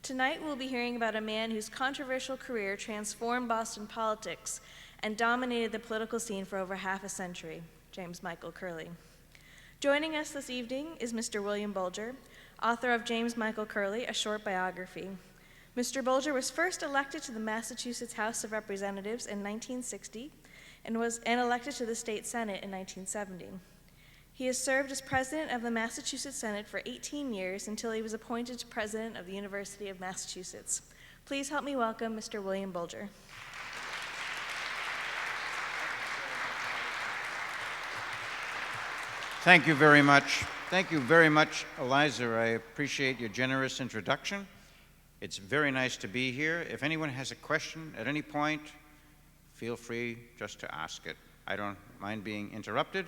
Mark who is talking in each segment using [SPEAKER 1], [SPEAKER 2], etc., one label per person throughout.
[SPEAKER 1] Tonight we'll be hearing about a man whose controversial career transformed Boston politics and dominated the political scene for over half a century, James Michael Curley. Joining us this evening is Mr. William Bulger, author of James Michael Curley, A Short Biography. Mr. Bulger was first elected to the Massachusetts House of Representatives in 1960 and elected to the state Senate in 1970. He has served as president of the Massachusetts Senate for 18 years until he was appointed president of the University of Massachusetts. Please help me welcome Mr. William Bulger.
[SPEAKER 2] Thank you very much. Thank you very much, Eliza. I appreciate your generous introduction. It's very nice to be here. If anyone has a question at any point, feel free just to ask it. I don't mind being interrupted.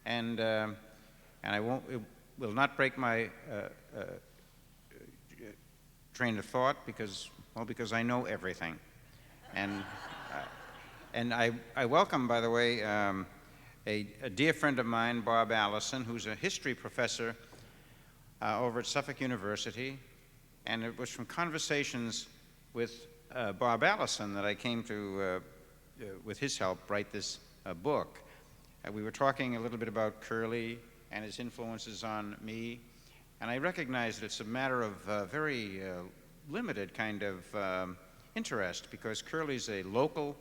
[SPEAKER 2] And it will not break my train of thought because I know everything. And I welcome, by the way, a dear friend of mine, Bob Allison, who's a history professor over at Suffolk University. And it was from conversations with Bob Allison that I came to, with his help, write this book. We were talking a little bit about Curley and his influences on me, and I recognize that it's a matter of very limited kind of interest because Curley's a local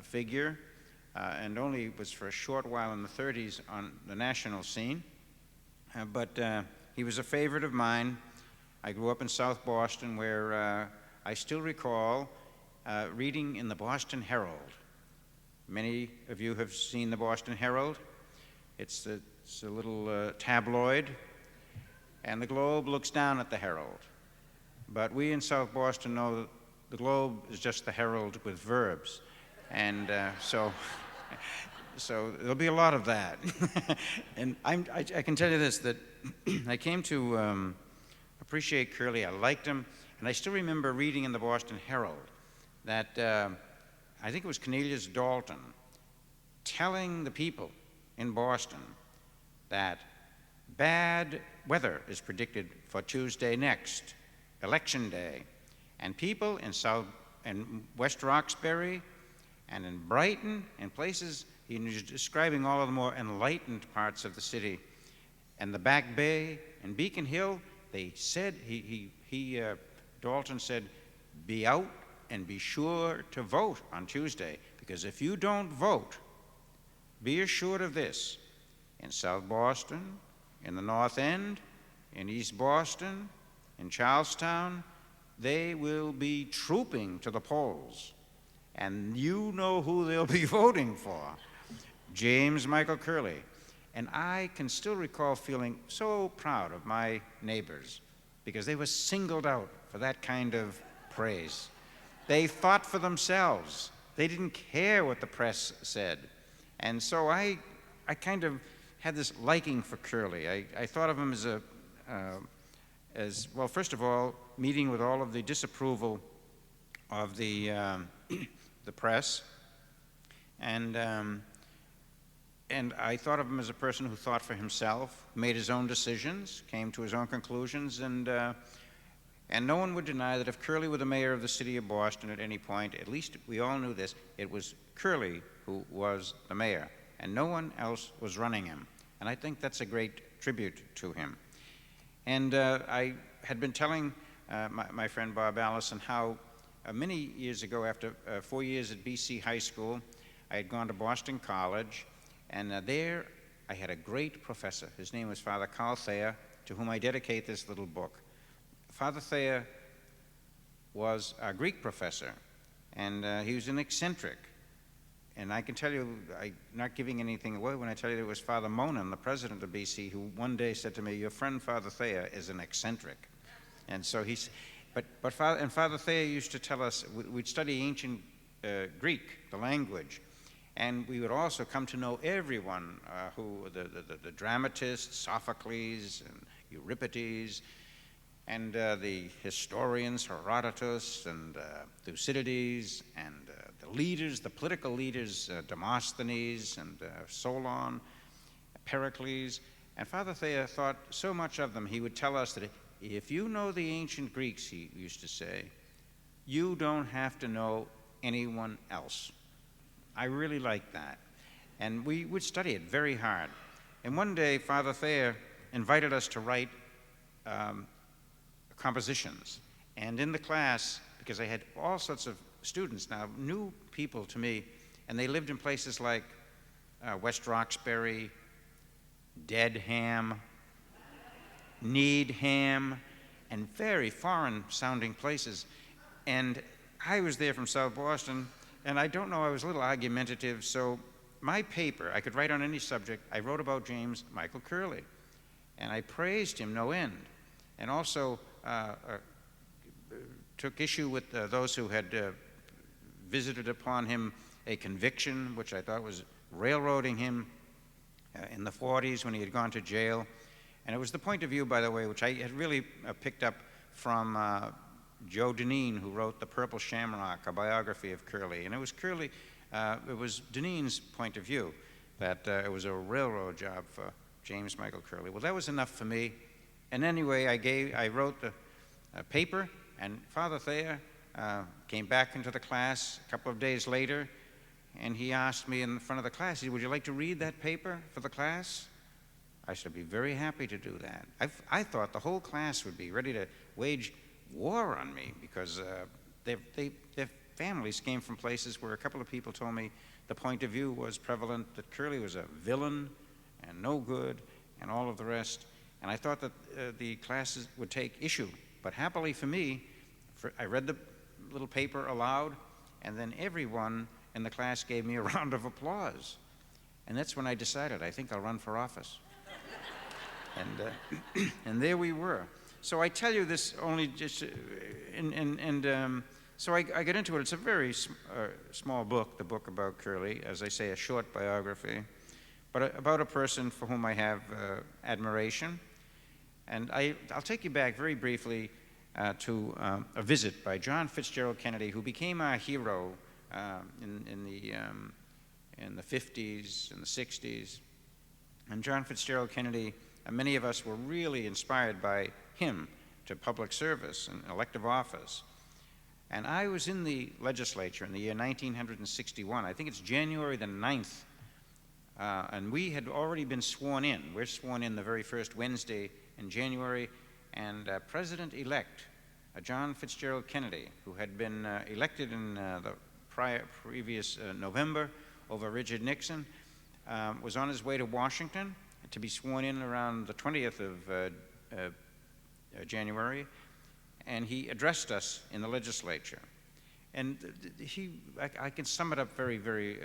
[SPEAKER 2] figure and only was for a short while in the 30s on the national scene, but he was a favorite of mine. I grew up in South Boston where I still recall reading in the Boston Herald. Many of you have seen the Boston Herald. It's a little tabloid, and the Globe looks down at the Herald. But we in South Boston know that the Globe is just the Herald with verbs. And so there'll be a lot of that. And I can tell you this, that I came to appreciate Curley. I liked him. And I still remember reading in the Boston Herald that I think it was Cornelius Dalton telling the people in Boston that bad weather is predicted for Tuesday next, Election Day. And people in West Roxbury and in Brighton and places, he was describing all of the more enlightened parts of the city. And the Back Bay and Beacon Hill, they said, Dalton said, be out and be sure to vote on Tuesday, because if you don't vote, be assured of this: in South Boston, in the North End, in East Boston, in Charlestown, they will be trooping to the polls, and you know who they'll be voting for: James Michael Curley. And I can still recall feeling so proud of my neighbors because they were singled out for that kind of praise. They thought for themselves. They didn't care what the press said. And so I kind of had this liking for Curley. I thought of him as well, first of all, meeting with all of the disapproval of the press. And I thought of him as a person who thought for himself, made his own decisions, came to his own conclusions, and no one would deny that if Curley were the mayor of the city of Boston at any point, at least we all knew this, it was Curley who was the mayor, and no one else was running him. And I think that's a great tribute to him. And I had been telling my friend Bob Allison how many years ago, after 4 years at BC High School, I had gone to Boston College, and there I had a great professor. His name was Father Cal Thayer, to whom I dedicate this little book. Father Thayer was a Greek professor, and he was an eccentric. And I can tell you, I'm not giving anything away when I tell you it was Father Monin, the president of BC, who one day said to me, your friend Father Thayer is an eccentric. And so Father Thayer used to tell us, we'd study ancient Greek, the language, and we would also come to know everyone, the dramatists, Sophocles and Euripides, and the historians, Herodotus and Thucydides, and the leaders, the political leaders, Demosthenes and Solon, Pericles, And Father Thayer thought so much of them, he would tell us that if you know the ancient Greeks, he used to say, you don't have to know anyone else. I really liked that. And we would study it very hard. And one day, Father Thayer invited us to write compositions. And in the class, because I had all sorts of students now, new people to me, and they lived in places like West Roxbury, Dedham, Needham, and very foreign-sounding places. And I was there from South Boston, and I don't know, I was a little argumentative, so my paper, I could write on any subject, I wrote about James Michael Curley. And I praised him no end, and also took issue with those who had visited upon him a conviction, which I thought was railroading him in the 40s when he had gone to jail. And it was the point of view, by the way, which I had really picked up from Joe Dineen, who wrote The Purple Shamrock, a biography of Curley. And it was Curley, it was Dineen's point of view that it was a railroad job for James Michael Curley. Well, that was enough for me. And anyway, I wrote the paper, and Father Thayer came back into the class a couple of days later, and he asked me in front of the class, he said, would you like to read that paper for the class? I said, I'd be very happy to do that. I thought the whole class would be ready to wage war on me because their families came from places where a couple of people told me the point of view was prevalent that Curley was a villain and no good and all of the rest. And I thought that the classes would take issue. But happily for me, I read the little paper aloud, and then everyone in the class gave me a round of applause. And that's when I decided, I think I'll run for office. And there we were. So I tell you this only just, so I get into it. It's a very small book, the book about Curley, as I say, a short biography, but about a person for whom I have admiration. And I'll take you back very briefly to a visit by John Fitzgerald Kennedy, who became our hero in the 50s and the 60s. And John Fitzgerald Kennedy, many of us were really inspired by him to public service and elective office. And I was in the legislature in the year 1961. I think it's January the 9th. And we had already been sworn in. We're sworn in the very first Wednesday in January. And President-elect John Fitzgerald Kennedy, who had been elected in the previous November over Richard Nixon, was on his way to Washington to be sworn in around the 20th of January, and he addressed us in the legislature. And I can sum it up very, very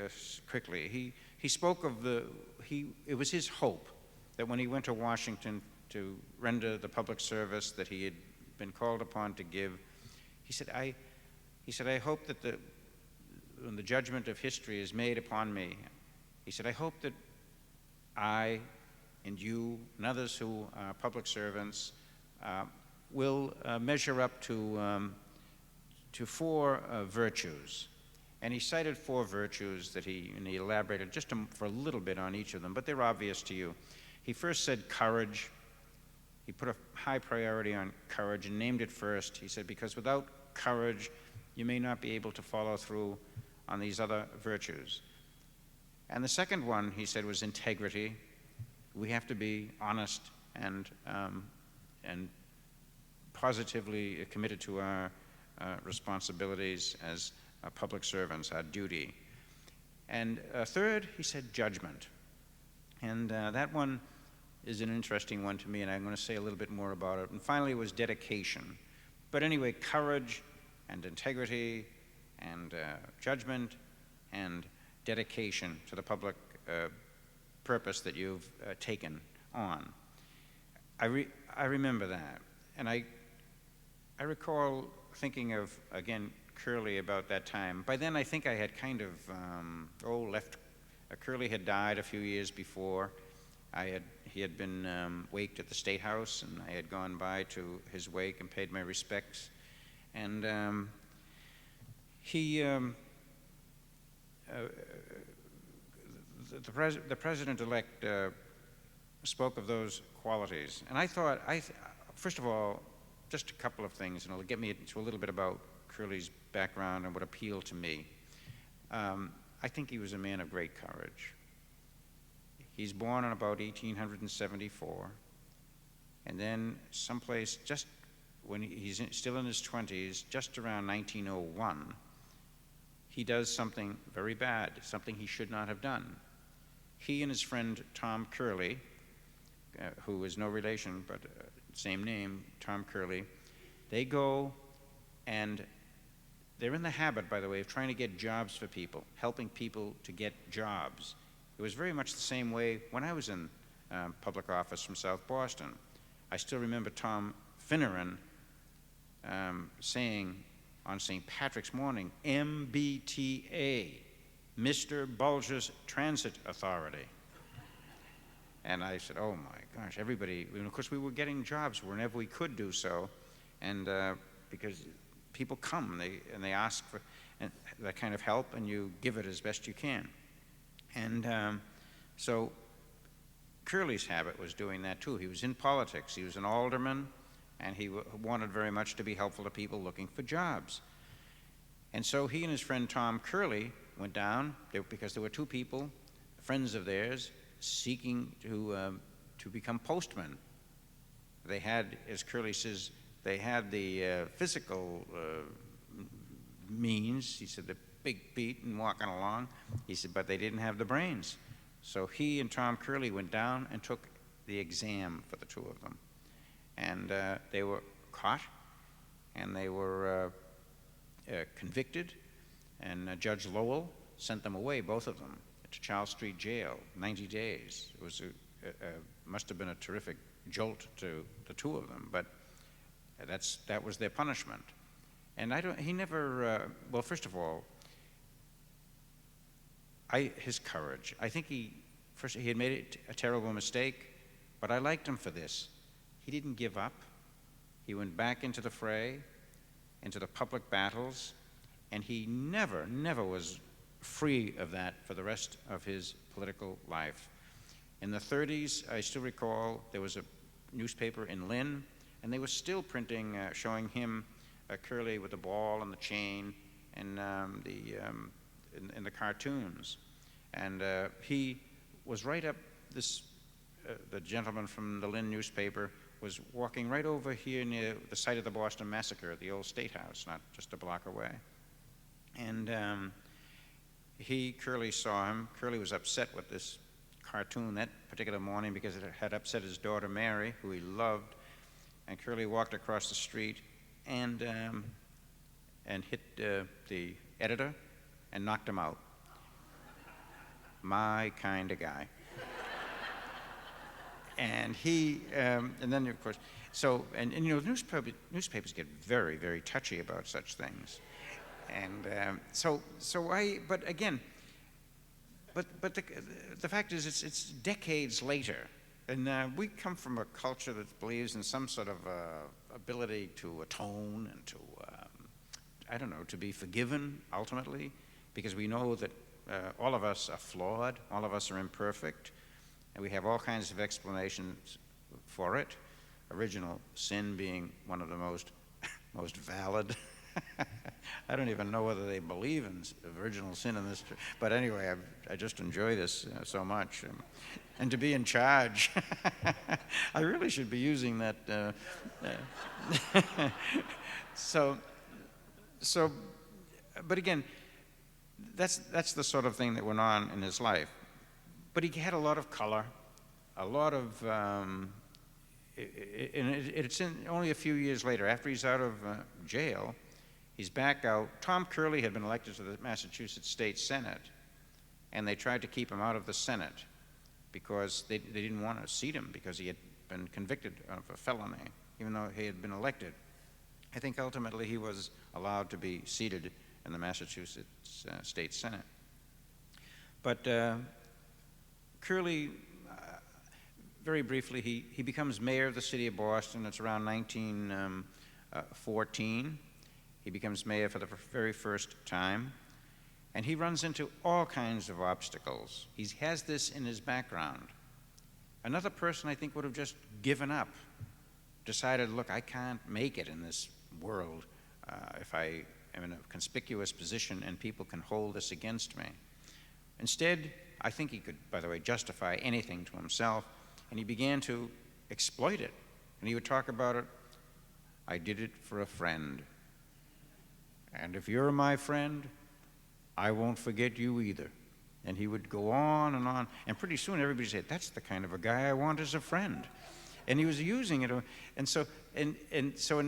[SPEAKER 2] quickly. He spoke of it was his hope that when he went to Washington to render the public service that he had been called upon to give, he said, I hope that when the judgment of history is made upon me, he said, I hope that I and you and others who are public servants will measure up to four virtues. And he cited four virtues that he elaborated just for a little bit on each of them, but they're obvious to you. He first said courage. He put a high priority on courage and named it first. He said, because without courage, you may not be able to follow through on these other virtues. And the second one, he said, was integrity. We have to be honest and positively committed to our responsibilities as public servants, our duty. And third, he said judgment. And that one is an interesting one to me, and I'm going to say a little bit more about it. And finally, it was dedication. But anyway, courage and integrity and judgment and dedication to the public purpose that you've taken on. I remember that. And I recall thinking of, again, Curley about that time. By then, I think I had kind of, left. Curley had died a few years before. He had been waked at the State House, and I had gone by to his wake and paid my respects. And the president-elect spoke of those qualities. And I thought, first of all, just a couple of things, and it'll get me into a little bit about Curley's background and what appealed to me. I think he was a man of great courage. He's born in about 1874, and then someplace just when he's still in his 20s, just around 1901, he does something very bad, something he should not have done. He and his friend Tom Curley, who is no relation but same name, Tom Curley, they go and they're in the habit, by the way, of trying to get jobs for people, helping people to get jobs. It was very much the same way when I was in public office from South Boston. I still remember Tom Finneran saying on St. Patrick's morning, MBTA, Mr. Bulger's Transit Authority. And I said, oh my gosh, everybody, and of course we were getting jobs whenever we could do so, and because people come and they ask for that kind of help, and you give it as best you can. And so Curley's habit was doing that too. He was in politics. He was an alderman, and he wanted very much to be helpful to people looking for jobs. And so he and his friend Tom Curley went down because there were two people, friends of theirs, seeking to become postmen. They had, as Curley says, they had the physical means. He said, the big feet and walking along. He said, but they didn't have the brains. So he and Tom Curley went down and took the exam for the two of them. And they were caught, and they were convicted, and Judge Lowell sent them away, both of them, to Charles Street Jail, 90 days. It was must have been a terrific jolt to the two of them, but that was their punishment. And he never, well, first of all, his courage. I think he had made a terrible mistake, but I liked him for this. He didn't give up. He went back into the fray, into the public battles, and he never was free of that for the rest of his political life. In the 30s, I still recall there was a newspaper in Lynn, and they were still printing, showing him, Curley with the ball and the chain, and in the cartoons. And he was right up this, the gentleman from the Lynn newspaper was walking right over here near the site of the Boston Massacre at the old State House, not just a block away. And Curley saw him. Curley was upset with this cartoon that particular morning because it had upset his daughter Mary, who he loved. And Curley walked across the street and hit the editor and knocked him out. My kind of guy. And and then of course, so, and you know, newspapers get very, very touchy about such things. And but again, but the fact is, it's decades later, and we come from a culture that believes in some sort of ability to atone and to, I don't know, to be forgiven ultimately, because we know that all of us are flawed, all of us are imperfect, and we have all kinds of explanations for it. Original sin being one of the most valid. I don't even know whether they believe in original sin in this, but anyway, I just enjoy this so much. And to be in charge, I really should be using that. But again, that's the sort of thing that went on in his life. But he had a lot of color, a lot of, it's only a few years later, after he's out of jail, he's back out. Tom Curley had been elected to the Massachusetts State Senate, and they tried to keep him out of the Senate because they didn't want to seat him because he had been convicted of a felony, even though he had been elected. I think ultimately he was allowed to be seated in the Massachusetts State Senate. But Curley, very briefly, he becomes mayor of the city of Boston. It's around 1914. He becomes mayor for the very first time, and he runs into all kinds of obstacles. He has this in his background. Another person, I think, would have just given up, decided, look, I can't make it in this world if I am in a conspicuous position and people can hold this against me. Instead, I think he could, by the way, justify anything to himself, and he began to exploit it. And he would talk about it, I did it for a friend. And if you're my friend, I won't forget you either. And he would go on, and pretty soon everybody said, that's the kind of a guy I want as a friend. And he was using it, and so in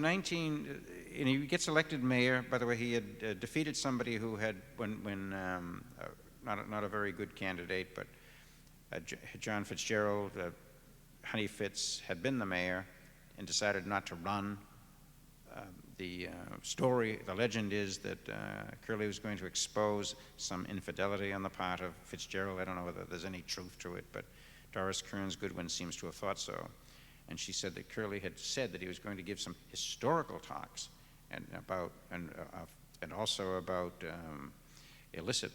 [SPEAKER 2] 19, and he gets elected mayor. By the way, he had defeated somebody who had, not a very good candidate, but John Fitzgerald, Honey Fitz, had been the mayor and decided not to run. The legend is that Curley was going to expose some infidelity on the part of Fitzgerald. I don't know whether there's any truth to it, but Doris Kearns Goodwin seems to have thought so. And she said that Curley had said that he was going to give some historical talks and also about illicit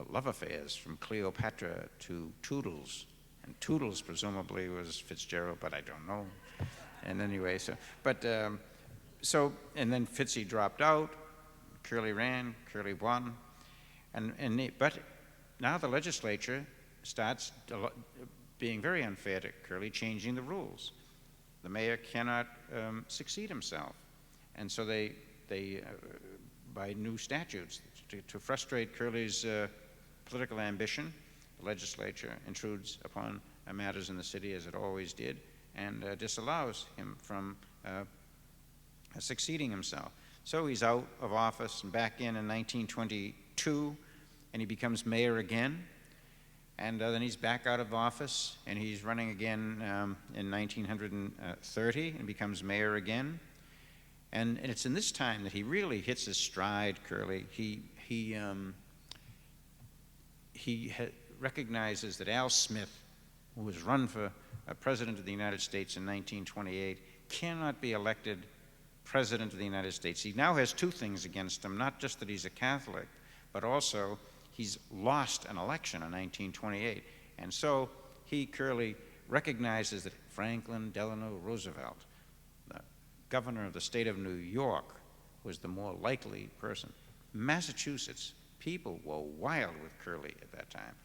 [SPEAKER 2] love affairs from Cleopatra to Toodles. And Toodles presumably was Fitzgerald, but I don't know. And anyway, and then Fitzy dropped out, Curley ran, Curley won, but now the legislature starts being very unfair to Curley, changing the rules. The mayor cannot succeed himself, and so they by new statutes, to frustrate Curley's political ambition, the legislature intrudes upon matters in the city, as it always did, and disallows him from succeeding himself. So he's out of office and back in 1922, and he becomes mayor again. And then he's back out of office, and he's running again in 1930 and becomes mayor again. And it's in this time that he really hits his stride, Curley. He recognizes that Al Smith, who was run for president of the United States in 1928, cannot be elected president of the United States. He now has two things against him, not just that he's a Catholic, but also he's lost an election in 1928. And so Curley, recognizes that Franklin Delano Roosevelt, the governor of the state of New York, was the more likely person. Massachusetts, people were wild with Curley at that time,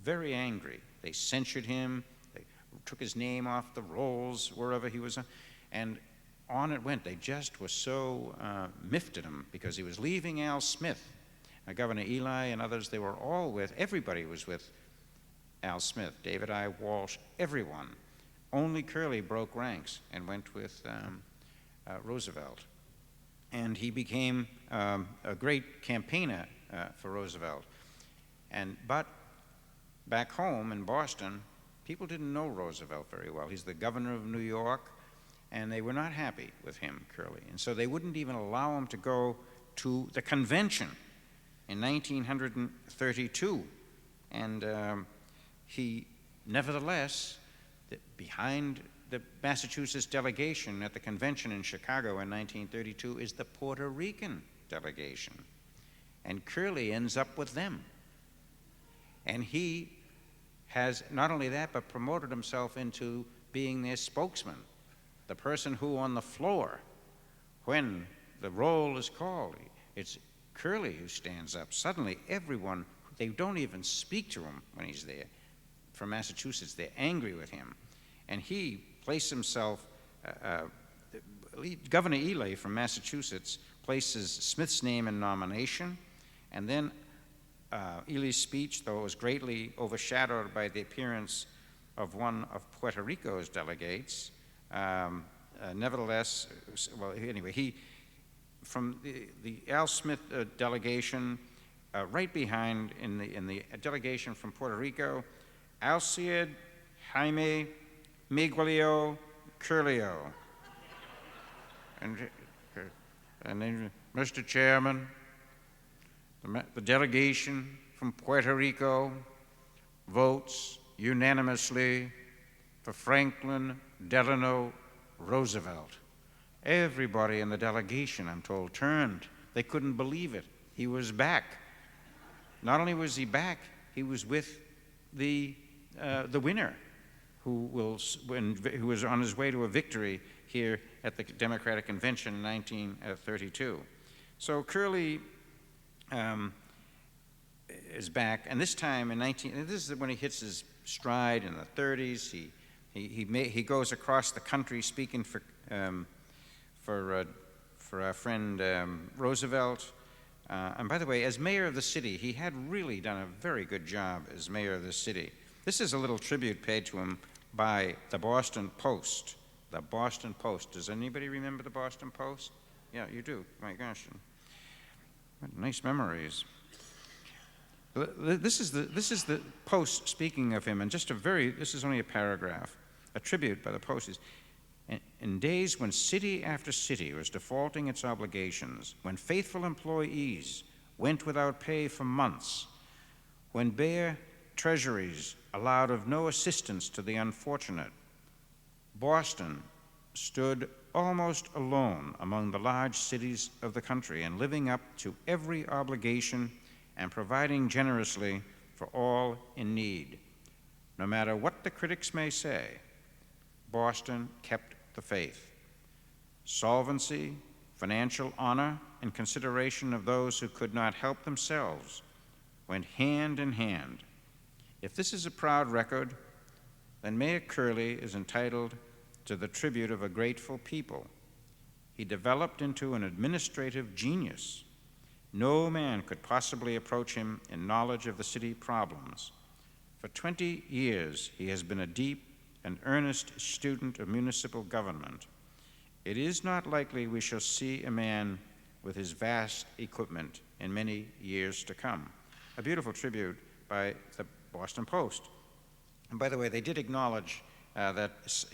[SPEAKER 2] very angry. They censured him, they took his name off the rolls wherever he was, and on it went. They just were so miffed at him because he was leaving Al Smith. Governor Ely and others, everybody was with Al Smith, David I. Walsh, everyone. Only Curley broke ranks and went with Roosevelt. And he became a great campaigner for Roosevelt. But back home in Boston, people didn't know Roosevelt very well. He's the governor of New York, and they were not happy with him, Curley. And so they wouldn't even allow him to go to the convention in 1932. And he, nevertheless, behind the Massachusetts delegation at the convention in Chicago in 1932 is the Puerto Rican delegation. And Curley ends up with them. And he has not only that, but promoted himself into being their spokesman, the person who on the floor, when the roll is called, it's Curley who stands up. Suddenly everyone, they don't even speak to him when he's there. From Massachusetts, they're angry with him. And he placed himself, Governor Ely from Massachusetts places Smith's name in nomination, and then Ely's speech, though it was greatly overshadowed by the appearance of one of Puerto Rico's delegates, nevertheless, well, anyway, he, from the Al Smith delegation, right behind in the delegation from Puerto Rico, Alcide Jaime Miguelio Curlio. And then, Mr. Chairman, the delegation from Puerto Rico votes unanimously for Franklin Delano Roosevelt. Everybody in the delegation, I'm told, turned. They couldn't believe it. He was back. Not only was he back, he was with the winner, who was on his way to a victory here at the Democratic Convention in 1932. So Curley is back, and this time this is when he hits his stride in the 30s. He goes across the country speaking for our friend Roosevelt. And by the way, as mayor of the city, he had really done a very good job as mayor of the city. This is a little tribute paid to him by the Boston Post. The Boston Post. Does anybody remember the Boston Post? Yeah, you do. My gosh. What nice memories. This is the Post speaking of him, and this is only a paragraph, a tribute by the Post. In days when city after city was defaulting its obligations, when faithful employees went without pay for months, when bare treasuries allowed of no assistance to the unfortunate, Boston stood almost alone among the large cities of the country and living up to every obligation and providing generously for all in need. No matter what the critics may say, Boston kept the faith. Solvency, financial honor, and consideration of those who could not help themselves went hand in hand. If this is a proud record, then Mayor Curley is entitled to the tribute of a grateful people. He developed into an administrative genius. No man could possibly approach him in knowledge of the city problems. For 20 years, he has been a deep and earnest student of municipal government. It is not likely we shall see a man with his vast equipment in many years to come. A beautiful tribute by the Boston Post. And by the way, they did acknowledge that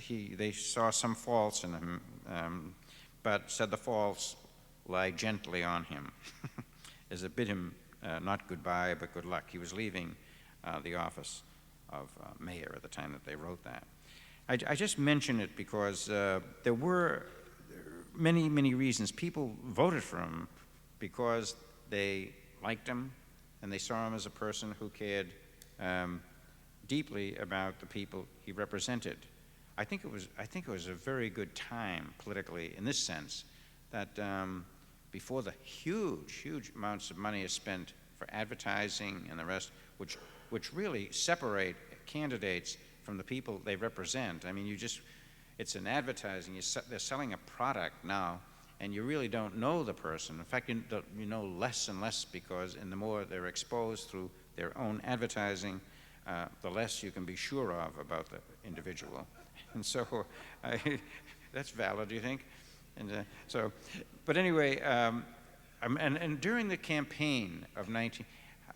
[SPEAKER 2] they saw some faults in him, but said the faults lie gently on him, as it bid him not goodbye, but good luck. He was leaving the office of mayor at the time that they wrote that. I just mention it because there were many, many reasons. People voted for him because they liked him and they saw him as a person who cared deeply about the people he represented. I think it was a very good time politically in this sense that before the huge amounts of money is spent for advertising and the rest, which really separate candidates from the people they represent. I mean, it's an advertising. They're selling a product now, and you really don't know the person. In fact, you know less and less because, and the more they're exposed through their own advertising, the less you can be sure of about the individual. And so, that's valid, do you think? And but anyway, and during the campaign of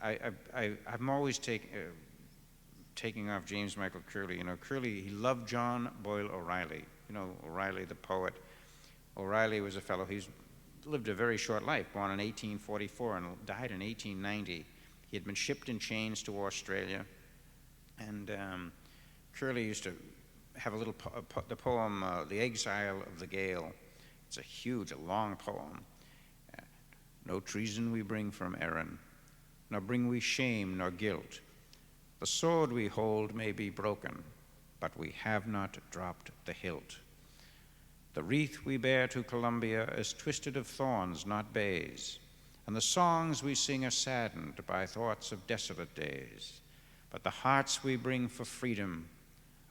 [SPEAKER 2] I'm always taking off James Michael Curley. You know, Curley, he loved John Boyle O'Reilly. You know, O'Reilly, the poet. O'Reilly was a fellow, he's lived a very short life, born in 1844 and died in 1890. He had been shipped in chains to Australia. And Curley used to have the poem, The Exile of the Gale. It's a long poem. No treason we bring from Erin, nor bring we shame nor guilt. The sword we hold may be broken, but we have not dropped the hilt. The wreath we bear to Columbia is twisted of thorns, not bays, and the songs we sing are saddened by thoughts of desolate days. But the hearts we bring for freedom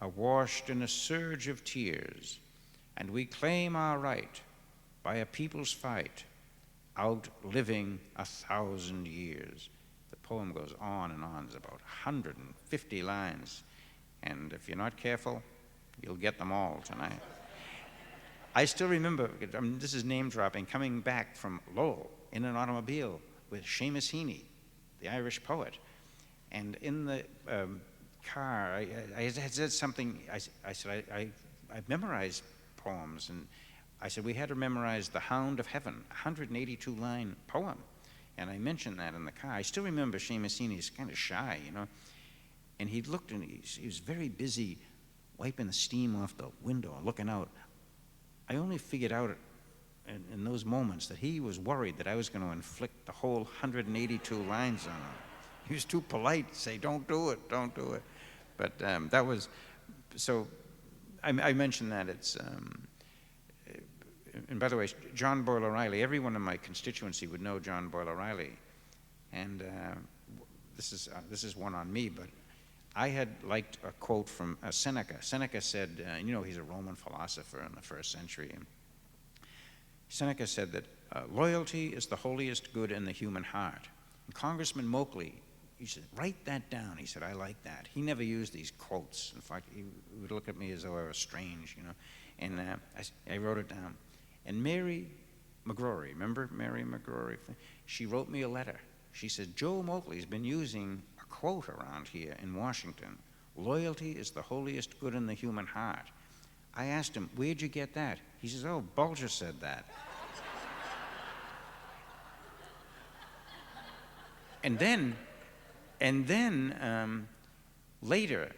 [SPEAKER 2] are washed in a surge of tears, and we claim our right by a people's fight, outliving 1,000 years. The poem goes on and on. It's about 150 lines, and if you're not careful, you'll get them all tonight. I still remember, this is name dropping, coming back from Lowell in an automobile with Seamus Heaney, the Irish poet. And in the car, I had said something, I said, I memorized poems, and I said we had to memorize The Hound of Heaven, a 182-line poem. And I mentioned that in the car. I still remember Seamus Heaney, he's kind of shy, you know. And he looked, and he was very busy wiping the steam off the window and looking out. I only figured out in those moments that he was worried that I was going to inflict the whole 182 lines on him. He was too polite to say, don't do it, don't do it. But that was so I mentioned that it's, and by the way, John Boyle O'Reilly, everyone in my constituency would know John Boyle O'Reilly. And this is one on me, but I had liked a quote from Seneca. Seneca said, he's a Roman philosopher in the first century. And Seneca said that loyalty is the holiest good in the human heart. And Congressman Moakley, he said, write that down. He said, I like that. He never used these quotes. In fact, he would look at me as though I was strange, And I wrote it down. And Mary McGrory, remember Mary McGrory? She wrote me a letter. She said, Joe Moakley's been using a quote around here in Washington. Loyalty is the holiest good in the human heart. I asked him, where'd you get that? He says, oh, Bulger said that. And then later,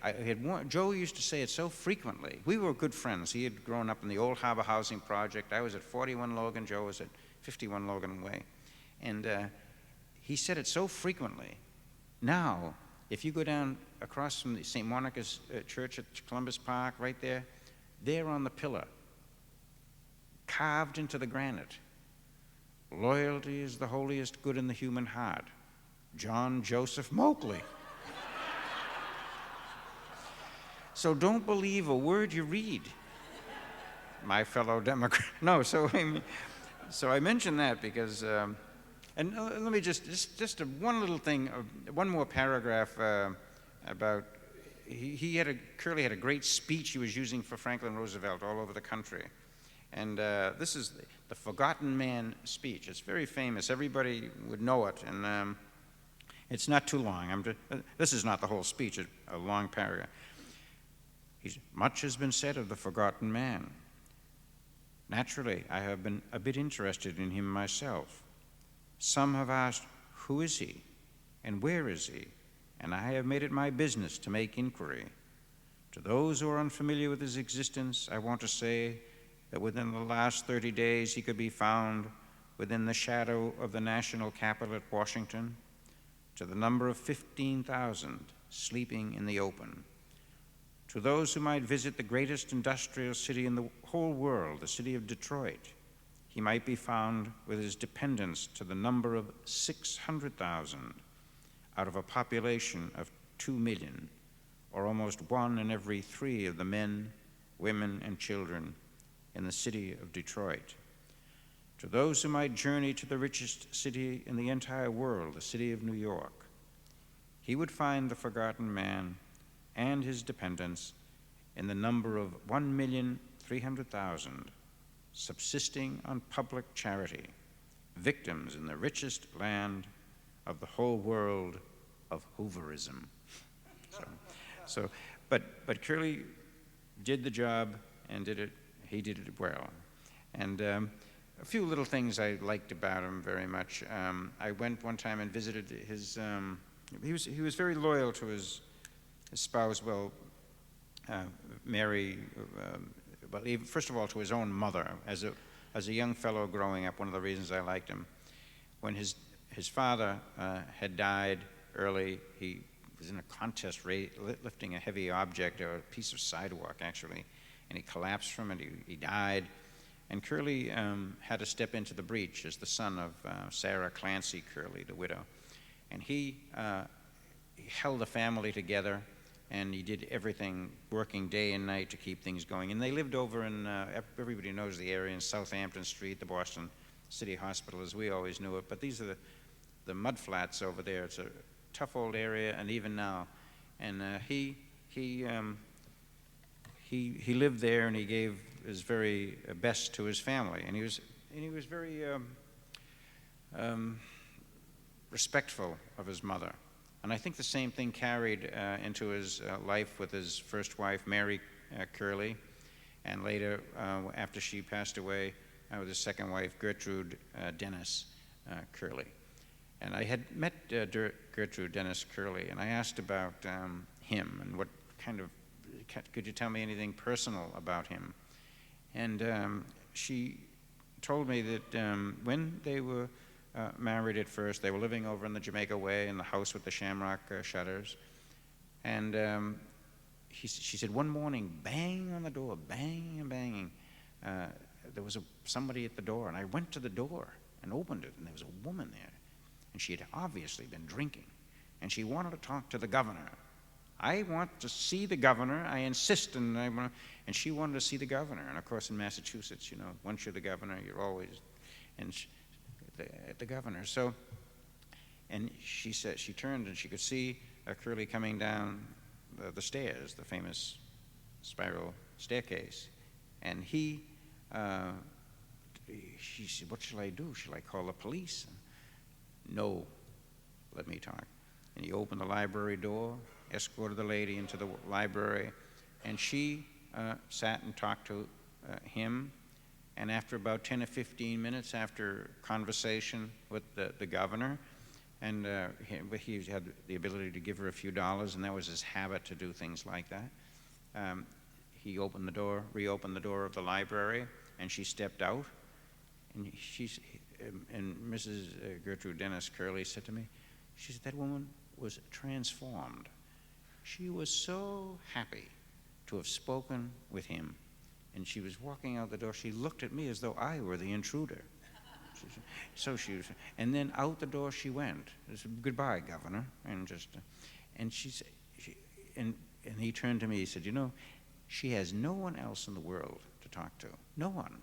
[SPEAKER 2] Joe used to say it so frequently. We were good friends. He had grown up in the Old Harbor Housing Project. I was at 41 Logan. Joe was at 51 Logan Way. And he said it so frequently. Now, if you go down across from the St. Monica's Church at Columbus Park, right there on the pillar, carved into the granite, loyalty is the holiest good in the human heart. John Joseph Moakley. So don't believe a word you read, my fellow Democrat. No, so I mention that because, and let me just one little thing, one more paragraph about, Curley had a great speech he was using for Franklin Roosevelt all over the country. And this is the Forgotten Man speech. It's very famous. Everybody would know it. And it's not too long. This is not the whole speech, a long paragraph. Much has been said of the forgotten man. Naturally, I have been a bit interested in him myself. Some have asked, who is he, and where is he? And I have made it my business to make inquiry. To those who are unfamiliar with his existence, I want to say that within the last 30 days he could be found within the shadow of the national capital at Washington, to the number of 15,000 sleeping in the open. To those who might visit the greatest industrial city in the whole world, the city of Detroit, he might be found with his dependents to the number of 600,000 out of a population of 2 million, or almost 1 in every 3 of the men, women, and children in the city of Detroit. To those who might journey to the richest city in the entire world, the city of New York, he would find the forgotten man and his dependents in the number of 1,300,000, subsisting on public charity, victims in the richest land of the whole world of Hooverism. But Curley did the job and he did it well. And a few little things I liked about him very much. I went one time and visited his, he was very loyal to his spouse, Mary, first of all to his own mother. As a young fellow growing up, one of the reasons I liked him, when his father had died early, he was in a contest lifting a heavy object, or a piece of sidewalk actually, and he collapsed from it, he died. And Curley had to step into the breach as the son of Sarah Clancy Curley, the widow. And he held the family together, and he did everything, working day and night to keep things going. And they lived over in, everybody knows the area, in Southampton Street, the Boston City Hospital, as we always knew it. But these are the mud flats over there. It's a tough old area, and even now. And he lived there, and he gave his very best to his family. And he was very respectful of his mother. And I think the same thing carried into his life with his first wife, Mary Curley, and later, after she passed away, with his second wife, Gertrude Dennis Curley. And I had met Gertrude Dennis Curley, and I asked about him and what kind of, could you tell me anything personal about him? And she told me that when they were married at first, they were living over in the Jamaica Way in the house with the shamrock shutters. And she said one morning, bang on the door, banging and banging. There was somebody at the door, and I went to the door and opened it, and there was a woman there. And she had obviously been drinking, and she wanted to talk to the governor. I want to see the governor, I insist, and she wanted to see the governor. And of course in Massachusetts, you know, once you're the governor, you're always the governor. So, and she said, she turned and she could see Curley coming down the stairs, the famous spiral staircase. And she said, what shall I do? Shall I call the police? No, let me talk. And he opened the library door, escorted the lady into the library, and she sat and talked to him. And after about 10 or 15 minutes after conversation with the governor, and he had the ability to give her a few dollars, and that was his habit to do things like that. He opened the door, reopened the door of the library, and she stepped out. And Mrs. Gertrude Dennis Curley said to me, she said, that woman was transformed. She was so happy to have spoken with him. And she was walking out the door. She looked at me as though I were the intruder. So she was, and then out the door she went. She said, goodbye, Governor. And she said, and he turned to me. He said, you know, she has no one else in the world to talk to. No one.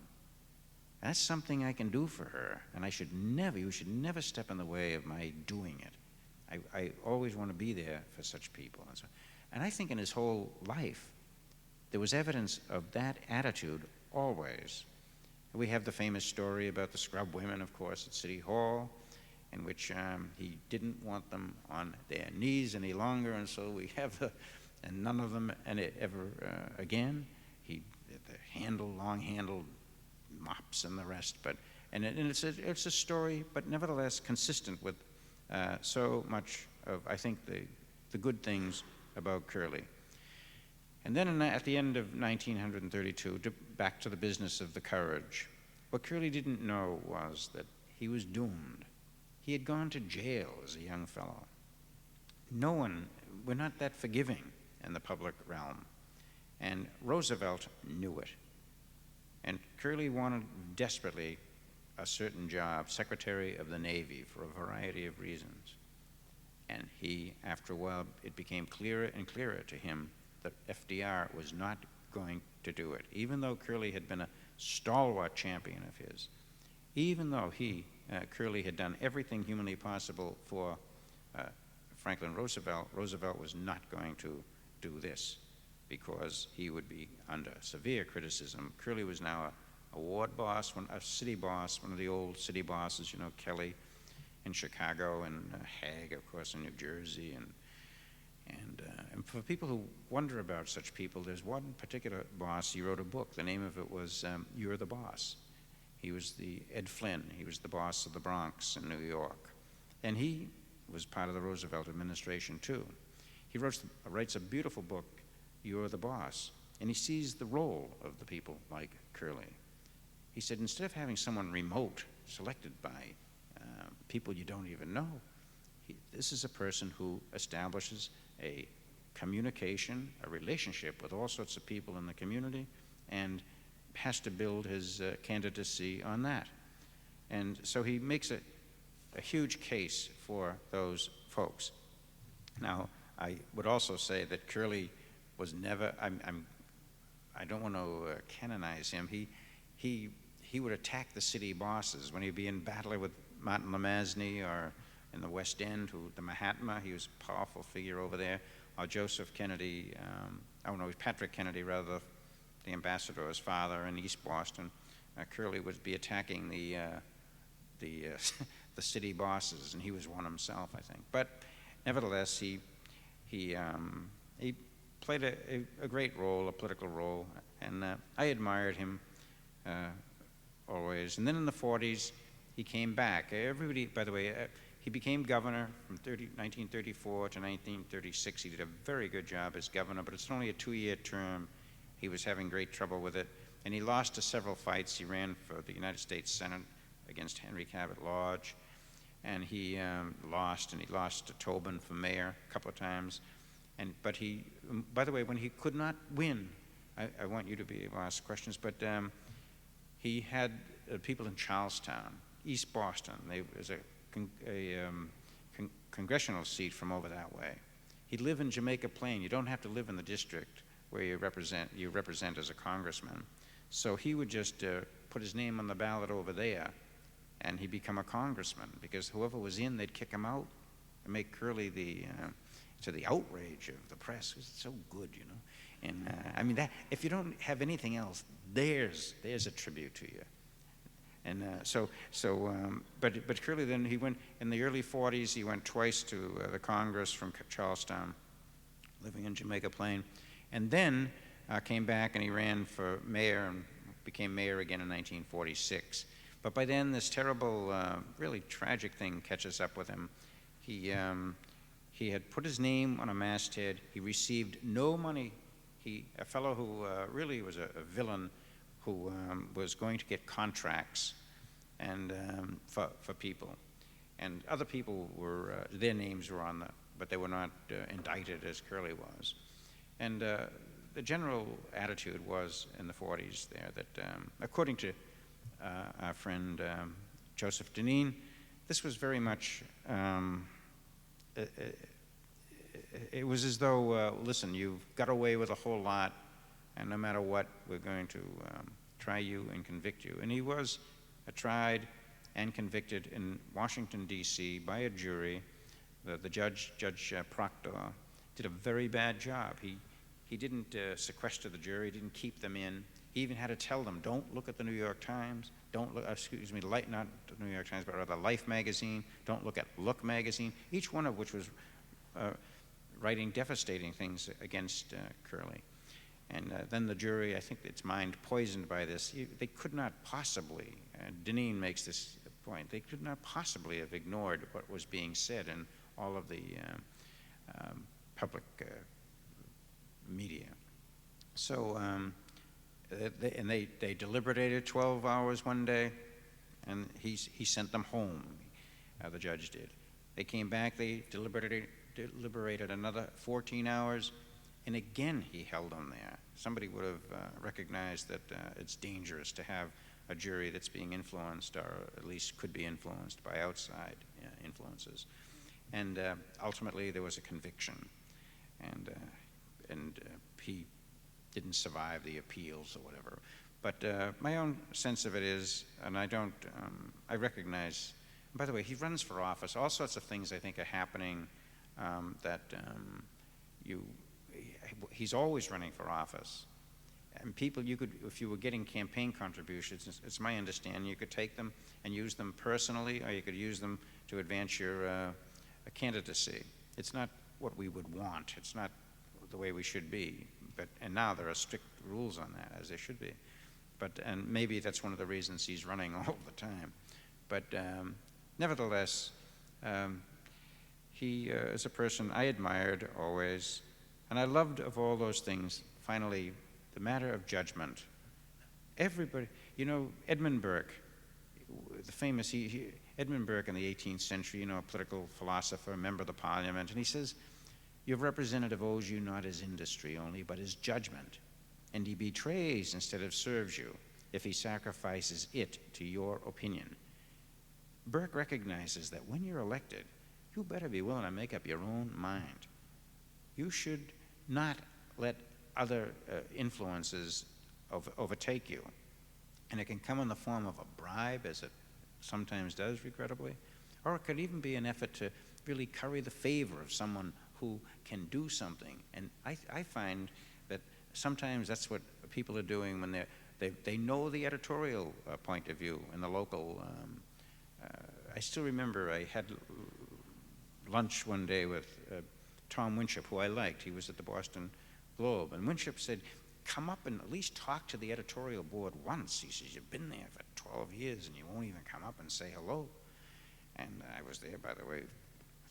[SPEAKER 2] That's something I can do for her, and you should never step in the way of my doing it. I always want to be there for such people. And I think in his whole life, there was evidence of that attitude always. We have the famous story about the scrub women, of course, at City Hall, in which he didn't want them on their knees any longer, and so we have and none of them ever again. The long-handled mops and the rest, and it's a story, but nevertheless consistent with so much of, I think, the good things about Curley. And then at the end of 1932, back to the business of the courage, what Curley didn't know was that he was doomed. He had gone to jail as a young fellow. We're not that forgiving in the public realm, and Roosevelt knew it. And Curley wanted desperately a certain job, Secretary of the Navy, for a variety of reasons. And after a while, it became clearer and clearer to him that FDR was not going to do it. Even though Curley had been a stalwart champion of his, even though Curley had done everything humanly possible for Franklin Roosevelt, Roosevelt was not going to do this because he would be under severe criticism. Curley was now a ward boss, a city boss, one of the old city bosses, you know, Kelly in Chicago and Haig, of course, in New Jersey. And for people who wonder about such people, there's one particular boss. He wrote a book. The name of it was Youre the Boss. He was Ed Flynn. He was the boss of the Bronx in New York. And he was part of the Roosevelt administration, too. He writes a beautiful book, Youre the Boss, and he sees the role of the people like Curley. He said, instead of having someone remote, selected by people you don't even know, this is a person who establishes a communication, a relationship with all sorts of people in the community, and has to build his candidacy on that. And so he makes a huge case for those folks. Now, I would also say that Curley was never, I don't want to canonize him. He would attack the city bosses when he'd be in battle with Martin LeMasney or in the West End, the Mahatma. He was a powerful figure over there. Or Joseph Kennedy, Patrick Kennedy, rather, the ambassador, his father in East Boston. Curley would be attacking the city bosses, and he was one himself, I think. But nevertheless, he played a great role, a political role, and I admired him always. And then in the 40s, he came back. Everybody, by the way, he became governor from 1934 to 1936. He did a very good job as governor, but it's only a 2-year term. He was having great trouble with it, and he lost to several fights. He ran for the United States Senate against Henry Cabot Lodge, and he lost to Tobin for mayor a couple of times. But he, by the way, when he could not win, I want you to be able to ask questions, but he had people in Charlestown, East Boston. There's a congressional seat from over that way. He'd live in Jamaica Plain. You don't have to live in the district where you represent as a congressman. So he would just put his name on the ballot over there, and he'd become a congressman, because whoever was in, they'd kick him out and make Curley to the outrage of the press. It's so good, you know. And I mean, that if you don't have anything else, there's a tribute to you. And but Curley, then he went in the early 40s. He went twice to the Congress from Charlestown, living in Jamaica Plain, and then came back and he ran for mayor and became mayor again in 1946. But by then, this terrible, really tragic thing catches up with him. He had put his name on a masthead. He received no money. A fellow who really was a villain, who was going to get contracts and for people, and other people were their names were on but they were not indicted as Curley was. And the general attitude was in the 40s there that, according to our friend Joseph Deneen, this was very much. It was as though, listen, you've got away with a whole lot, and no matter what, we're going to try you and convict you. And he was tried and convicted in Washington, D.C. by a jury. The Judge Proctor, did a very bad job. He didn't sequester the jury, didn't keep them in. He even had to tell them, don't look at the New York Times, don't look, not the New York Times, but rather Life magazine, don't look at Look magazine, each one of which was writing devastating things against Curley. And then the jury, I think its mind poisoned by this, they could not possibly, Deneen makes this point, they could not possibly have ignored what was being said in all of the public media. So, they deliberated 12 hours one day, and he sent them home, the judge did. They came back, they deliberated another 14 hours, and again he held them there. Somebody would have recognized that it's dangerous to have a jury that's being influenced, or at least could be influenced by outside influences. And ultimately there was a conviction, and he didn't survive the appeals or whatever. But my own sense of it is, and I recognize, by the way, he runs for office. All sorts of things I think are happening he's always running for office. And people, you could, if you were getting campaign contributions, it's my understanding, you could take them and use them personally, or you could use them to advance your candidacy. It's not what we would want. It's not the way we should be. And now there are strict rules on that, as there should be. And maybe that's one of the reasons he's running all the time. But nevertheless, he is a person I admired always, and I loved of all those things, finally, the matter of judgment. Everybody, you know, Edmund Burke, the famous, Edmund Burke in the 18th century, you know, a political philosopher, member of the parliament, and he says, your representative owes you not his industry only, but his judgment, and he betrays instead of serves you if he sacrifices it to your opinion. Burke recognizes that when you're elected, you better be willing to make up your own mind. You should not let other influences overtake you. And it can come in the form of a bribe, as it sometimes does, regrettably, or it could even be an effort to really curry the favor of someone who can do something. And I find that sometimes that's what people are doing when they know the editorial point of view in the local. I still remember I had lunch one day with Tom Winship, who I liked. He was at the Boston Globe. And Winship said, come up and at least talk to the editorial board once. He says, you've been there for 12 years and you won't even come up and say hello. And I was there, by the way,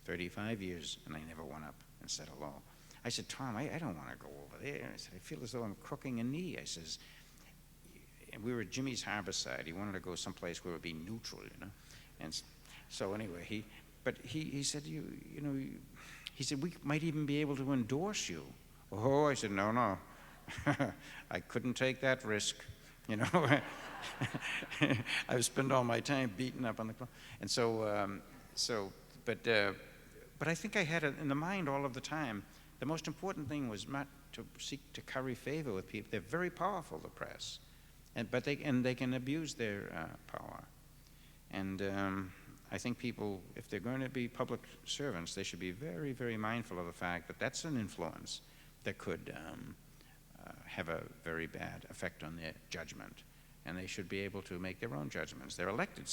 [SPEAKER 2] 35 years, and I never went up and said hello. I said, Tom, I don't want to go over there. I said, I feel as though I'm crooking a knee. I says, and we were at Jimmy's Harborside. He wanted to go someplace where it would be neutral, you know. And so anyway, he said, he He said, we might even be able to endorse you. Oh, I said, no, no. I couldn't take that risk, you know. I would spend all my time beating up on the clock. And but I think I had it in the mind all of the time. The most important thing was not to seek to curry favor with people. They're very powerful, the press, but they can abuse their power. And I think people, if they're going to be public servants, they should be very, very mindful of the fact that that's an influence that could have a very bad effect on their judgment. And they should be able to make their own judgments. They're elected.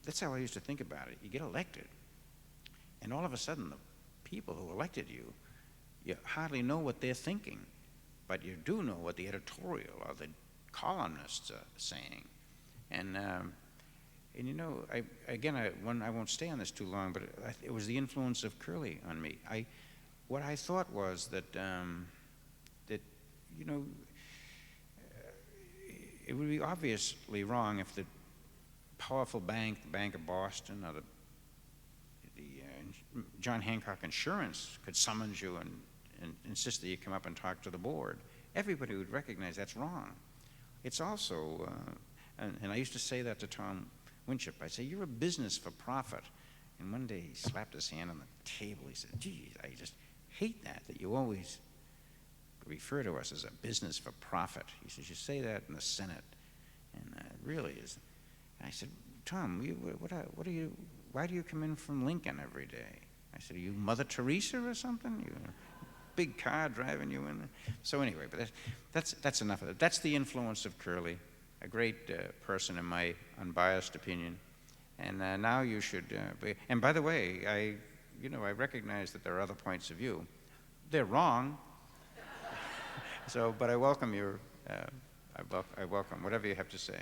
[SPEAKER 2] That's how I used to think about it. You get elected, and all of a sudden the people who elected you, you hardly know what they're thinking, but you do know what the editorial or the columnists are saying. And you know, I won't stay on this too long, but it was the influence of Curley on me. What I thought was that, you know, it would be obviously wrong if the powerful bank, the Bank of Boston, or the John Hancock Insurance could summons you and insist that you come up and talk to the board. Everybody would recognize that's wrong. It's also, and I used to say that to Tom Winship. I say, you're a business for profit. And one day he slapped his hand on the table. He said, geez, I just hate that you always refer to us as a business for profit. He says, you say that in the Senate, and it really is. And I said, Tom, why do you come in from Lincoln every day? I said, are you Mother Teresa or something? You big car driving you in. So anyway, but that's enough of it. That's the influence of Curley, a great person in my unbiased opinion. And now you should. And by the way, I recognize that there are other points of view. They're wrong. So, but I welcome I welcome whatever you have to say.